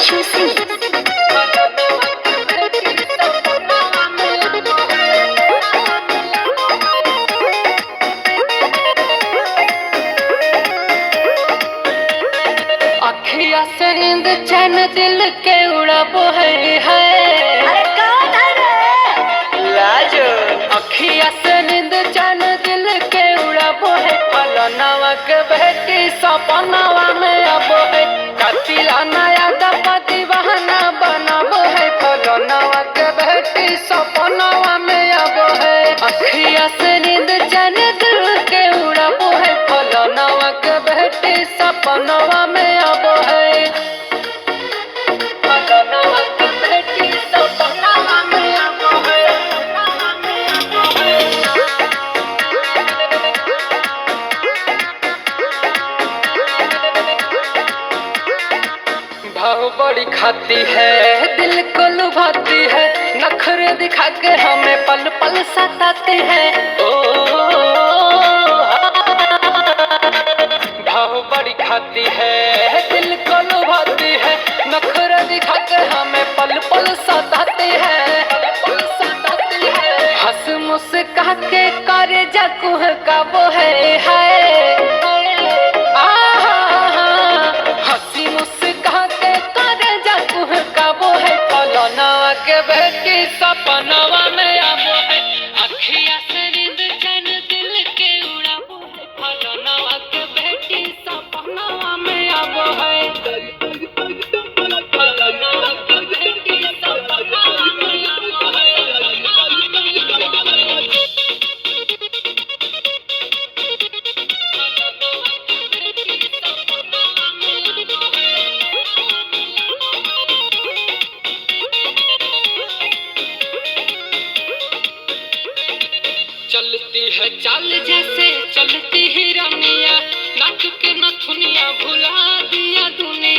हिमांशु सिंह। अखिया से नींद चैन दिल के उड़ाबो है अरे कौन है रे? लाजो। अखिया से नींद चैन दिल के उड़ाबो है, फलनावा के बेटी सपनावा में आबो है, कतिला नया दपति बहाना बनाबो है, फलनावा के बेटी सपनावा में आबो है। अखिया से नींद चैन दिल के उड़ाबो है, फलनावा के बेटी सपनावा में आबो है, फलनावा के बेटी सपनावा में आबो है। भाव बड़ी खाती है, दिल को लुभाती है, नखरे दिखा के हमें पल पल सताती है। ओ भाव बड़ी खाती है, दिल को लुभाती है, नखरे दिखा के हमें पल पल सताती है, पल पल सताती है। हंस मुस्का के करे जकुह का वो है हंसी मुस्का के करे जकुह का वो है, फलनावा के बेटी सपनावा में आबो है। अखिया से नींद चैन दिल के उड़ाबो है, फलनावा के बेटी सपनावा में आबो है, फलनावा के बेटी सपनावा में आबो है। चलती है चाल जैसे चलती ही रनिया, नाक के नथुनिया भुला दिया दुनिया।